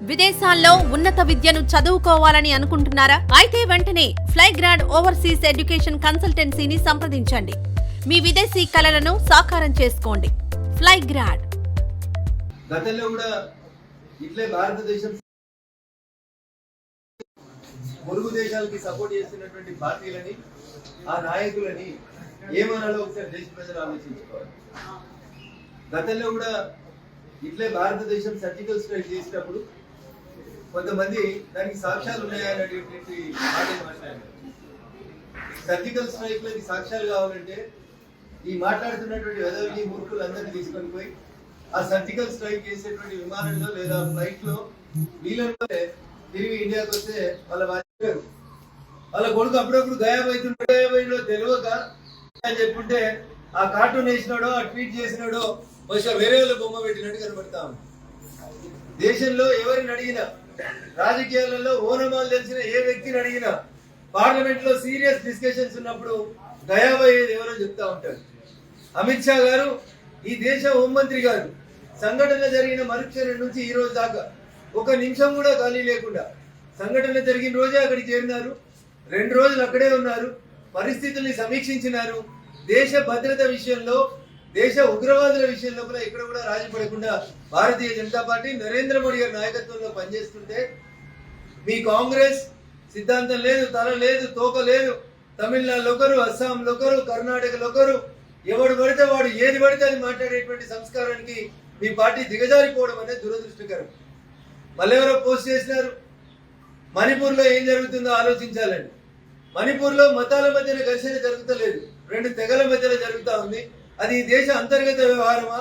విదేశాల్లో ఉన్నత విద్యను చదువుకోవాలని అనుకుంటున్నారా? అయితే వెంటనే ఫ్లైగ్రాడ్ ఓవర్సీస్ ఎడ్యుకేషన్ కన్సల్టెన్సీని సంప్రదించండి. మీ విదేశీ కలలను సాకారం చేసుకోండి. ఫ్లైగ్రాడ్. గతంలో కూడా ఇట్లే భారతదేశం పొరుగు దేశాలకి సపోర్ట్ చేస్తున్నటువంటి పార్టీలని, ఆ నాయకులని ఏమనాలో ఒకసారి దేశ ప్రజలు ఆలోచించుకోవాలి. గతంలో కూడా ఇట్లే భారతదేశం సర్జికల్ స్ట్రైక్ చేసినప్పుడు కొంతమంది దానికి సాక్ష్యాలు ఉన్నాయా అనేటువంటి మాటలు మాట్లాడారు. సర్జికల్ స్ట్రైక్ లకి సాక్ష్యాలు కావాలంటే ఈ మాట్లాడుతున్నటువంటి వెదవిని మూర్ఖులందరినీ తీసుకొని పోయి ఆ సర్జికల్ స్ట్రైక్ చేసేటువంటి విమానంలో లేదా ఫ్లైట్ లో వీళ్ళలో తిరిగి ఇండియాకి వస్తే వాళ్ళ కొడుకు అప్పుడప్పుడు గాయబైతుండో తెలియక అని చెప్పుంటే ఆ కార్టూన్ వేసినాడో ఆ ట్వీట్ చేసినాడో బహుశా వేరే వాళ్ళ బొమ్మ పెట్టినట్టు కనబడతా ఉంది. దేశంలో ఎవరిని అడిగినా, రాజకీయాలలో ఓనమాలు తెలిసిన ఏ వ్యక్తిని అడిగినా, పార్లమెంట్ లో సీరియస్ డిస్కషన్స్ ఉన్నప్పుడు గయాబయ్యేది ఎవరో చెప్తా ఉంటారు. అమిత్ షా గారు, ఈ దేశ హోంమంత్రి గారు సంఘటన జరిగిన మరుక్షణం నుంచి ఈ రోజు దాకా ఒక నిమిషం కూడా ఖాళీ లేకుండా సంఘటన జరిగిన రోజే అక్కడికి చేరినారు. 2 రోజులు అక్కడే ఉన్నారు. పరిస్థితుల్ని సమీక్షించినారు. దేశ భద్రత విషయంలో, దేశ ఉగ్రవాదుల విషయంలో కూడా ఇక్కడ కూడా రాజీ పడకుండా భారతీయ జనతా పార్టీ నరేంద్ర మోడీ గారి నాయకత్వంలో పనిచేస్తుంటే మీ కాంగ్రెస్ సిద్ధాంతం లేదు, తల లేదు, తోక లేదు. తమిళనాడులో ఒకరు, అస్సాంలో ఒకరు, కర్ణాటకలో ఒకరు, ఎవడు పడితే వాడు ఏది పడితే అది మాట్లాడేటువంటి సంస్కారానికి మీ పార్టీ దిగజారిపోవడం అనేది దురదృష్టకరం. మళ్ళెవరో పోస్ట్ చేసినారు, మణిపూర్ లో ఏం జరుగుతుందో ఆలోచించాలండి. మణిపూర్ లో మతాల మధ్యన ఘర్షణ జరుగుతలేదు, 2 తెగల మధ్యలో జరుగుతా ఉంది. అది దేశ అంతర్గత వ్యవహారమా,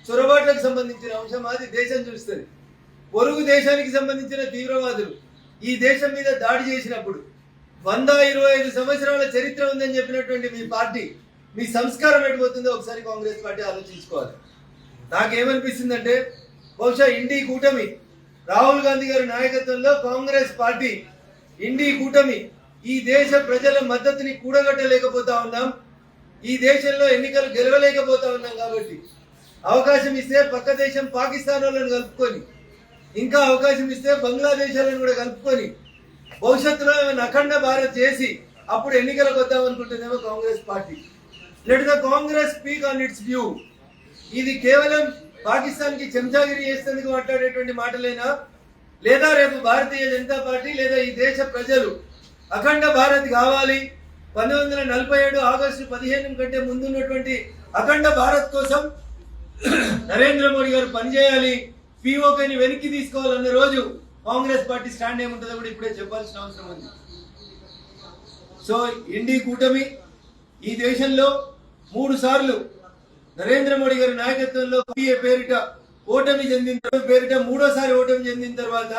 చొరబాట్లకు సంబంధించిన అంశమా, అది దేశం చూస్తుంది. పొరుగు దేశానికి సంబంధించిన తీవ్రవాదులు ఈ దేశం మీద దాడి చేసినప్పుడు 125 సంవత్సరాల చరిత్ర ఉందని చెప్పినటువంటి మీ పార్టీ, మీ సంస్కారం ఎటుపోతుందో ఒకసారి కాంగ్రెస్ పార్టీ ఆలోచించుకోవాలి. నాకేమనిపిస్తుందంటే బహుశా ఇండి కూటమి, రాహుల్ గాంధీ గారి నాయకత్వంలో కాంగ్రెస్ పార్టీ, ఇండి కూటమి ఈ దేశ ప్రజల మద్దతుని కూడగట్టలేకపోతా ఉన్నాం. ఈ దేశంలో ఎన్నికలు గెలవలేకపోతా ఉన్నాం. కాబట్టి అవకాశం ఇస్తే పక్క దేశం పాకిస్తాన్ వాళ్ళని కలుపుకొని, ఇంకా అవకాశం ఇస్తే బంగ్లాదేశాలను కూడా కలుపుకొని భవిష్యత్తులో అఖండ భారత్ చేసి అప్పుడు ఎన్నికలకు వద్దాం అనుకుంటుందేమో Congress party. Let the Congress speak on its view. ఇది కేవలం పాకిస్తాన్ కి చెంచాగిరి చేసేందుకు మాట్లాడేటువంటి మాటలేనా, లేదా రేపు భారతీయ జనతా పార్టీ లేదా ఈ దేశ ప్రజలు అఖండ భారత్ కావాలి, 1947 ఆగస్టు 15 కంటే ముందున్నటువంటి అఖండ భారత్ కోసం నరేంద్ర మోడీ గారు పనిచేయాలి, పీఓకేని వెనక్కి తీసుకోవాలన్న రోజు కాంగ్రెస్ పార్టీ స్టాండ్ ఏముంటుందో కూడా ఇప్పుడే చెప్పాల్సిన అవసరం ఉంది. సో ఇండి కూటమి ఈ దేశంలో 3 సార్లు నరేంద్ర మోడీ గారి నాయకత్వంలో పేరిట ఓటమి చెందిన పేరిట 3వ ఓటమి చెందిన తర్వాత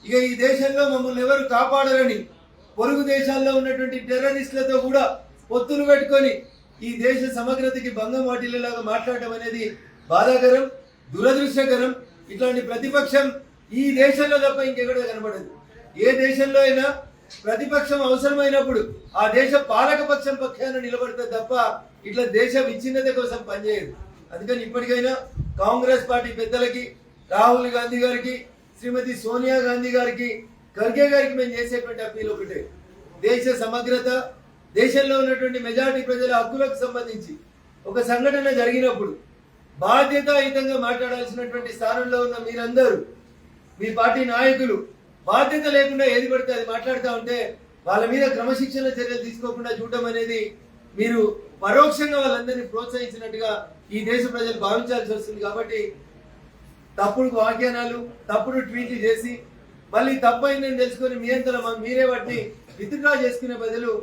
ఇక ఈ దేశంలో మమ్మల్ని ఎవరు కాపాడాలని పొరుగు దేశాల్లో ఉన్నటువంటి టెర్రరిస్టులతో కూడా పొత్తులు పెట్టుకొని ఈ దేశ సమగ్రతకి భంగం వాటిల్లేలాగా మాట్లాడటం అనేది బాధాకరం, దురదృష్టకరం. ఇట్లాంటి ప్రతిపక్షం ఈ దేశంలో తప్ప ఇంకెక్కడ కనబడదు. ఏ దేశంలో అయినా ప్రతిపక్షం అవసరమైనప్పుడు ఆ దేశ పాలక పక్షం పక్షాన నిలబడితే తప్ప ఇట్లా దేశ విచ్ఛిన్నత కోసం పనిచేయదు. అందుకని ఇప్పటికైనా కాంగ్రెస్ పార్టీ పెద్దలకి, రాహుల్ గాంధీ గారికి, శ్రీమతి సోనియా గాంధీ గారికి, ఖర్గే గారికి మేము చేసేటువంటి అప్పీల్ ఒకటే. దేశ సమగ్రత, దేశంలో ఉన్నటువంటి మెజారిటీ ప్రజల హక్కులకు సంబంధించి ఒక సంఘటన జరిగినప్పుడు బాధ్యతాయుతంగా మాట్లాడాల్సినటువంటి స్థానంలో ఉన్న మీరందరూ, మీ పార్టీ నాయకులు బాధ్యత లేకుండా ఏది పడితే అది మాట్లాడుతూ ఉంటే వాళ్ళ మీద క్రమశిక్షణ చర్యలు తీసుకోకుండా చూడటం అనేది మీరు పరోక్షంగా వాళ్ళందరినీ ప్రోత్సహించినట్టుగా ఈ దేశ ప్రజలు భావించాల్సి వస్తుంది. కాబట్టి తప్పుడు వ్యాఖ్యానాలు, తప్పుడు ట్వీట్లు చేసి మళ్ళీ తప్పైందని తెలుసుకొని మీ అంతలో మీరే వాటిని విత్డ్రా చేసుకునే బదులు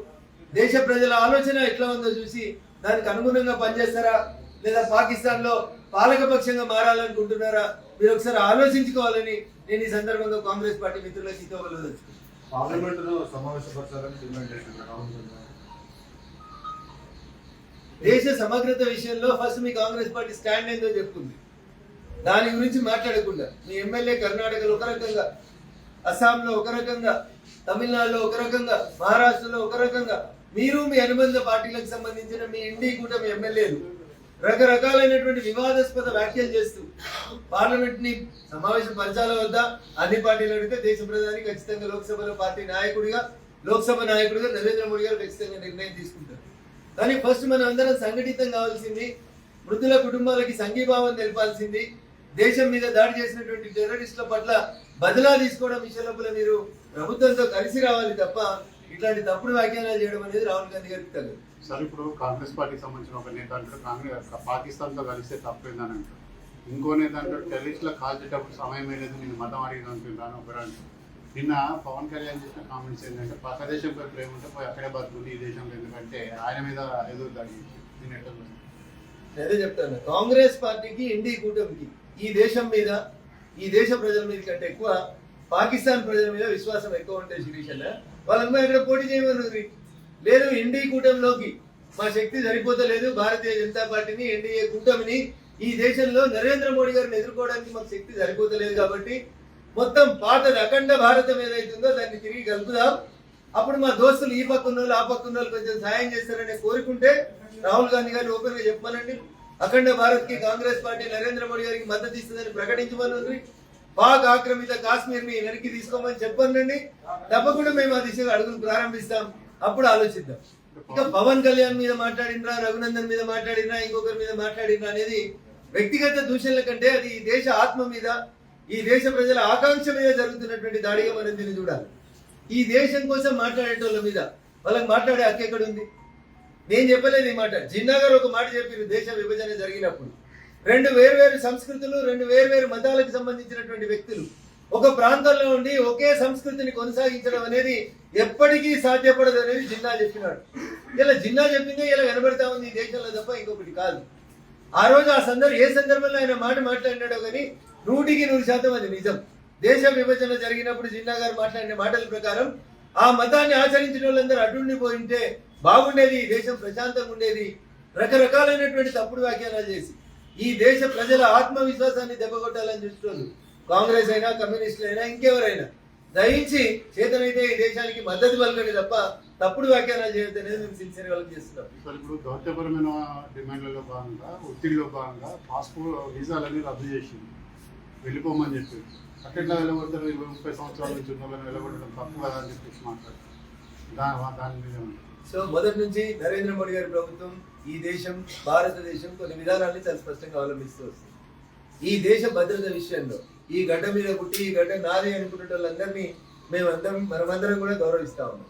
దేశ ప్రజల ఆలోచన ఎట్లా ఉందో చూసి దానికి అనుగుణంగా పనిచేస్తారా, లేదా పాకిస్తాన్ లో పాలకపక్షంగా మారాలనుకుంటున్నారా, మీరు ఒకసారి ఆలోచించుకోవాలని నేను ఈ సందర్భంగా కాంగ్రెస్ పార్టీ మిత్రులకు ఇవ్వగలదు. దేశ సమగ్రత విషయంలో ఫస్ట్ మీ కాంగ్రెస్ పార్టీ స్టాండ్ ఏందో చెప్తుంది. దాని గురించి మాట్లాడకుండా మీ ఎమ్మెల్యే కర్ణాటకలో ఒక రకంగా, అస్సాంలో ఒక రకంగా, తమిళనాడులో ఒక రకంగా, మహారాష్ట్రలో ఒక రకంగా, మీరు మీ అనుబంధ పార్టీలకు సంబంధించిన మీ ఇండి కూటమి ఎమ్మెల్యేలు రకరకాలైనటువంటి వివాదాస్పద వ్యాఖ్యలు చేస్తూ పార్లమెంట్ ని సమావేశపరచాల వద్ద అన్ని పార్టీలు అడిగితే దేశ ప్రధాని ఖచ్చితంగా లోక్సభలో పార్టీ నాయకుడిగా లోక్సభ నాయకుడిగా నరేంద్ర మోడీ గారు ఖచ్చితంగా నిర్ణయం తీసుకుంటారు. కానీ ఫస్ట్ మనం అందరం సంఘటితం కావాల్సింది, మృతుల కుటుంబాలకి సంఘీభావం తెలపాల్సింది, దేశం మీద దాడి చేసినటువంటి టెర్రరిస్టుల పట్ల బదిలా తీసుకోవడం విషయంలో మీరు ప్రభుత్వంతో కలిసి రావాలి తప్ప ఇట్లాంటి తప్పుడు వ్యాఖ్యానాలు చేయడం అనేది రాహుల్ గాంధీ గారికి తెలియదు. సార్ ఇప్పుడు కాంగ్రెస్ పార్టీకి సంబంధించిన ఒక నేత అంటారు కాంగ్రెస్ పాకిస్తాన్తో కలిస్తే తప్పేందని అంటారు. ఇంకో నేత అంటారు టెర్రరిస్టులు కాల్చేటప్పుడు సమయం లేదు, నేను మతం అడిగిన అనుకుంటాను ఒకరు అంటారు. నిన్న పవన్ కళ్యాణ్ చేసిన కామెంట్స్ ఏంటంటే పక్క దేశంపై ప్రేమ ఉంటే పోయి అక్కడే బతుకుంది ఈ దేశంలో, ఎందుకంటే ఆయన మీద ఎదురు దాడి అదే చెప్తాను. కాంగ్రెస్ పార్టీకి ఇండి కూటమికి ఈ దేశం మీద ఈ దేశ ప్రజల మీద కంటే ఎక్కువ పాకిస్తాన్ ప్రజల మీద విశ్వాసం ఎక్కువ ఉంటే శిరీష్ అన్న వాళ్ళందరూ ఇక్కడ పోటీ చేయమన్నది లేదు. ఇండి కూటమిలోకి మా శక్తి సరిపోతలేదు, భారతీయ జనతా పార్టీని ఎన్డీఏ కూటమిని ఈ దేశంలో నరేంద్ర మోడీ గారిని ఎదుర్కోవడానికి మాకు శక్తి సరిపోతలేదు కాబట్టి మొత్తం పాతది అఖండ భారతం ఏదైతుందో దాన్ని తిరిగి కలుపుదాం, అప్పుడు మా దోస్తులు ఈ పక్కన వాళ్ళు ఆ పక్కన వాళ్ళు కొంచెం సాయం చేస్తారని కోరుకుంటే రాహుల్ గాంధీ గారిని ఓపెన్ గా చెప్పమనండి. అఖండ భారత్ కి కాంగ్రెస్ పార్టీ నరేంద్ర మోడీ గారికి మద్దతు ఇస్తుందని ప్రకటించమని, పాక్ ఆక్రమిత కాశ్మీర్ ని వెనక్కి తీసుకోమని చెప్పండి. తప్పకుండా మేము ఆ దిశగా అడుగులు ప్రారంభిస్తాం, అప్పుడు ఆలోచిద్దాం. ఇక పవన్ కళ్యాణ్ మీద మాట్లాడినరా, రఘునందన్ మీద మాట్లాడినరా, ఇంకొకరి మీద మాట్లాడినరా అనేది వ్యక్తిగత దూషణల కంటే అది ఈ దేశ ఆత్మ మీద ఈ దేశ ప్రజల ఆకాంక్ష మీద జరుగుతున్నటువంటి దాడిగా మనం దీన్ని చూడాలి. ఈ దేశం కోసం మాట్లాడేటోళ్ళ మీద వాళ్ళకి మాట్లాడే హక్కు ఎక్కడుంది? నేను చెప్పలేదు ఈ మాట. జిన్నా గారు ఒక మాట చెప్పారు. దేశ విభజన జరిగినప్పుడు రెండు వేర్వేరు సంస్కృతులు, రెండు వేర్వేరు మతాలకు సంబంధించినటువంటి వ్యక్తులు ఒక ప్రాంతంలో ఉండి ఒకే సంస్కృతిని కొనసాగించడం అనేది ఎప్పటికీ సాధ్యపడదు అనేది జిన్నా చెప్పినాడు. ఇలా జిన్నా చెప్పిందే ఇలా కనబడతా ఉంది ఈ దేశంలో తప్ప ఇంకొకటి కాదు. ఆ రోజు ఆ ఏ సందర్భంలో ఆయన మాట మాట్లాడినాడో కానీ 100% అది నిజం. దేశ విభజన జరిగినప్పుడు జిన్నా గారు మాట్లాడిన మాటల ప్రకారం ఆ మతాన్ని ఆచరించిన వాళ్ళందరూ అడ్డుండిపోయింటే బాగుండేది, ఈ దేశం ప్రశాంతంగా ఉండేది. రకరకాలైనటువంటి తప్పుడు వ్యాఖ్యానాలు చేసి ఈ దేశ ప్రజల ఆత్మవిశ్వాసాన్ని దెబ్బకొట్టాలని చూస్తున్నారు కాంగ్రెస్ అయినా కమ్యూనిస్టులు అయినా ఇంకెవరైనా. దయించి చేతనైతే ఈ దేశానికి మద్దతు పలకండి తప్ప తప్పుడు వ్యాఖ్యానాలు చేయొద్దు అనేది మేము సిన్సియర్ వాళ్ళకి చేస్తున్నాం. ఇప్పుడు దౌత్యపరమైన డిమాండ్లలో భాగంగా ఒత్తిడిలో భాగంగా పాస్పోర్ట్ వీసాలన్నీ రద్దు చేసింది, వెళ్ళిపోమని చెప్పి అట్లా వెళ్ళగొడతారు. 30 సంవత్సరాల నుంచి ఉన్న వాళ్ళని వెళ్ళగొట్టడం తప్పు కదా అని చెప్పేసి మాట్లాడుతారు. దాని మీద సో మొదటి నుంచి నరేంద్ర మోడీ గారి ప్రభుత్వం ఈ దేశం భారతదేశం కొన్ని విధానాన్ని చాలా స్పష్టంగా అవలంబిస్తూ వస్తుంది. ఈ దేశ భద్రత విషయంలో ఈ గడ్డ మీద పుట్టి ఈ గడ్డ నాది అనుకునే వాళ్ళందరినీ మనమందరం కూడా గౌరవిస్తా ఉన్నాం.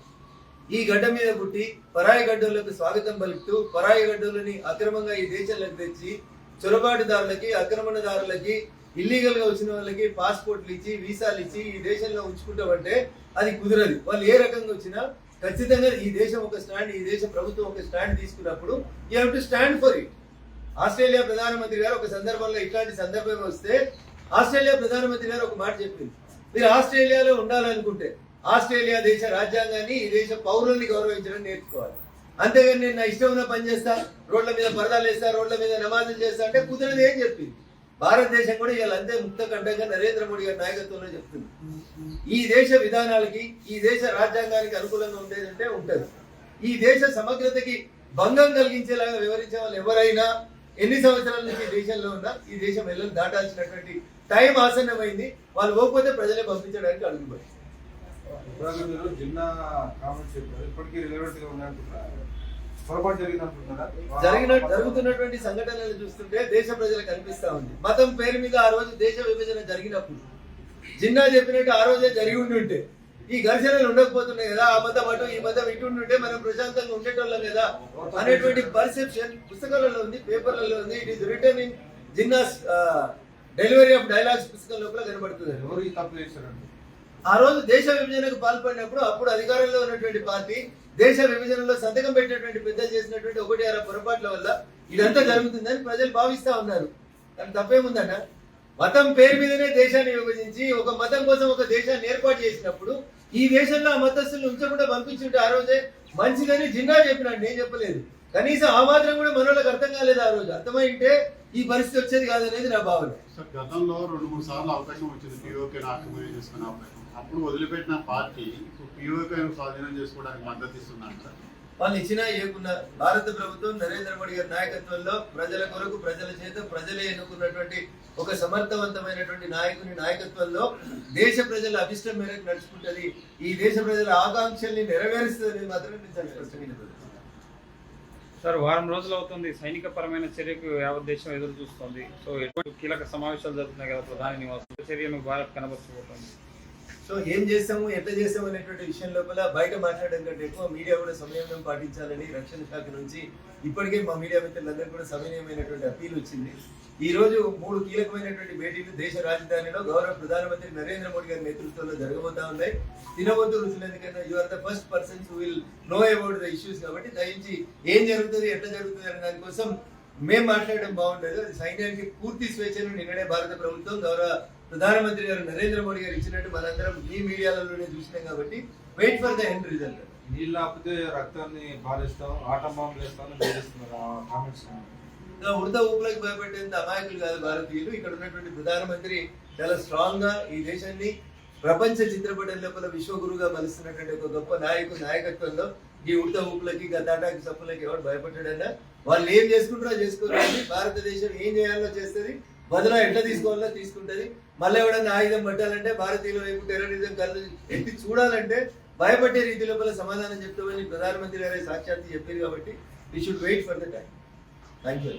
ఈ గడ్డ మీద పుట్టి పరాయి గడ్డలకు స్వాగతం పలుకుతూ పరాయి గడ్డలని అక్రమంగా ఈ దేశంలోకి తెచ్చి చొరబాటుదారులకి ఆక్రమణదారులకి ఇల్లీగల్ గా వచ్చిన వాళ్ళకి పాస్పోర్ట్లు ఇచ్చి వీసాలు ఇచ్చి ఈ దేశంలో ఉంచుకుంటామంటే అది కుదరదు. వాళ్ళు ఏ రకంగా వచ్చినా ఖచ్చితంగా ఈ దేశం ఒక స్టాండ్, ఈ దేశ ప్రభుత్వం ఒక స్టాండ్ తీసుకున్నప్పుడు you have to stand for it. Australia ప్రధానమంత్రి గారు ఒక సందర్భంలో ఇట్లాంటి సందర్భం వస్తే ఆస్ట్రేలియా ప్రధానమంత్రి గారు ఒక మాట చెప్పింది, మీరు ఆస్ట్రేలియాలో ఉండాలనుకుంటే ఆస్ట్రేలియా దేశ రాజ్యాంగాన్ని ఈ దేశ పౌరుల్ని గౌరవించడం నేర్చుకోవాలి. అంతేగాని నేను నా ఇష్టం ఉన్న పని చేస్తా, రోడ్ల మీద పరదాలు వేస్తా, రోడ్ల మీద నమాజులు చేస్తా అంటే కుదరదు ఏం చెప్పింది. భారతదేశం కూడా ఇవాళ అంతే ముక్త కంఠంగా నరేంద్ర మోడీ గారి నాయకత్వంలో చెప్తుంది. ఈ దేశ విధానాలకి ఈ దేశ రాజ్యాంగానికి అనుకూలంగా ఉండేదంటే ఉంటది. ఈ దేశ సమగ్రతకి భంగం కలిగించేలాగా వివరించే వాళ్ళు ఎవరైనా ఎన్ని సంవత్సరాల నుంచి ఈ దేశంలో ఉన్నా ఈ దేశం వెళ్ళని దాటాల్సినటువంటి టైం ఆసన్నమైంది. వాళ్ళు పోకపోతే ప్రజలే పంపించడానికి అడుగుపడి జరుగుతున్నటువంటి సంఘటనలు చూస్తుంటే దేశ ప్రజలకు అనిపిస్తా ఉంది. మతం పేరు మీద ఆ రోజు దేశ విభజన జరిగినప్పుడు జిన్నా చెప్పినట్టు ఆ రోజే జరిగి ఉంటే ఈ ఘర్షణలు ఉండకపోతున్నాయి కదా, ఆ మతం అటు ఈ మతం ఇటు ఉంటే మనం ప్రశాంతంగా ఉండేటోళ్ళం కదా అనేటువంటి పర్సెప్షన్ పుస్తకాలలో ఉంది, పేపర్లలో ఉంది. It is written in Jinnah's delivery of dialogues పుస్తకం లోపల కనబడుతుంది. ఆ రోజు దేశ విభజనకు పాల్పడినప్పుడు అప్పుడు అధికారంలో ఉన్నటువంటి పార్టీ దేశ విభజనలో సంతకం పెట్టినటువంటి పెద్దలు చేసినటువంటి 1-6 పొరపాట్ల వల్ల ఇదంతా జరుగుతుందని ప్రజలు భావిస్తా ఉన్నారు. కానీ తప్పేముందన్న, మతం పేరు మీదనే దేశాన్ని విభజించి ఒక మతం కోసం ఒక దేశాన్ని ఏర్పాటు చేసినప్పుడు ఈ దేశంలో ఆ మతస్థులు ఉంచకుండా పంపించుంటే ఆ రోజే మంచిదని జిన్నా చెప్పినాడు, నేను చెప్పలేదు. కనీసం ఆ మాత్రం కూడా మనోళ్ళకి అర్థం కాలేదు. ఆ రోజు అర్థమైంటే ఈ పరిస్థితి వచ్చేది కాదనేది నా భావన. గతంలో 2-3 సార్లు అవకాశం వచ్చింది పిఓకే ఆక్రమణ చేసుకునే అవకాశం. అప్పుడు వదిలిపెట్టిన పార్టీ ఇప్పుడు పిఓకే స్వాధీనం చేసుకోవడానికి మద్దతు ఇస్తున్నారు. వాళ్ళు ఇచ్చినా ఏకున్నా భారత ప్రభుత్వం నరేంద్ర మోడీ గారి నాయకత్వంలో ప్రజల కొరకు ప్రజల చేత ప్రజలే ఎన్నుకున్నటువంటి ఒక సమర్థవంతమైనటువంటి నాయకుని నాయకత్వంలో దేశ ప్రజల అభిష్టం మేరకు నడుచుకుంటది, ఈ దేశ ప్రజల ఆకాంక్షల్ని నెరవేరుస్తుంది మాత్రం నేను చాలా స్పష్టంగా చెప్తున్నాను. సార్ వారం రోజులు అవుతుంది సైనిక పరమైన చర్యకు యావత్ దేశం ఎదురు చూస్తోంది. సో ఎటువంటి కీలక సమావేశాలు జరుగుతున్నాయి కదా ప్రధాని నివాసం, చర్యను భారత్ కనబరచబోతోంది. సో ఏం చేస్తాము ఎట్లా చేస్తాము అనేటువంటి విషయం లోపల బయట మాట్లాడడం కంటే ఎక్కువ మీడియా కూడా సంయమనం పాటించాలని రక్షణ శాఖ నుంచి ఇప్పటికే మా మీడియా మిత్రులందరూ కూడా సమన్వయమైనటువంటి అప్పీల్ వచ్చింది. ఈ రోజు 3 కీలకమైనటువంటి భేటీలు దేశ రాజధానిలో గౌరవ ప్రధానమంత్రి నరేంద్ర మోడీ గారి నేతృత్వంలో జరగబోతా ఉన్నాయి. తినవద్దు రుచులు, ఎందుకంటే you are the first persons who will know about the issues. కాబట్టి దయించి ఏం జరుగుతుంది ఎట్లా జరుగుతుంది అనే దానికోసం మేము మాట్లాడడం బాగుండదు. అది సైన్యానికి పూర్తి స్వేచ్ఛను నిన్ననే భారత ప్రభుత్వం గౌరవ ప్రధానమంత్రి గారు నరేంద్ర మోడీ గారు ఇచ్చినట్టు మనందరం ఈ మీడియాలలోనే చూసినాం. కాబట్టి wait for the end result. నీళ్ళు ఆపితే రక్తాన్ని పారేస్తాం, ఆటం బాంబులు వేస్తామని బెదిరిస్తున్నారు. ఆ కామెంట్స్ ఉడత ఊపులకు భయపెట్టేంత అమాయకులు కాదు భారతీయులు. ఇక్కడ ఉన్నటువంటి ప్రధానమంత్రి చాలా స్ట్రాంగ్ గా ఈ దేశాన్ని ప్రపంచ చిత్రపటం లోపల విశ్వగురుగా మలుస్తున్నటువంటి ఒక గొప్ప నాయకత్వంలో ఈ ఉడత ఊపులకి తాటాకి సప్పులకి ఎవరు భయపడ్డాడన్నా వాళ్ళు ఏం చేసుకుంటారో చేసుకోవాలి. భారతదేశం ఏం చేయాలో చేస్తుంది, బదులా ఎట్లా తీసుకోవాలో తీసుకుంటది. మళ్ళీ ఎవడన్నా ఆయుధం పట్టాలంటే భారతీయుల వైపు టెర్రరిజం కళ్ళు ఎత్తి చూడాలంటే భయపడే రీతి లోపల సమాధానం చెప్తామని ప్రధానమంత్రి గారే సాక్షాత్తు చెప్పారు. కాబట్టి we should wait for the time. Thank you.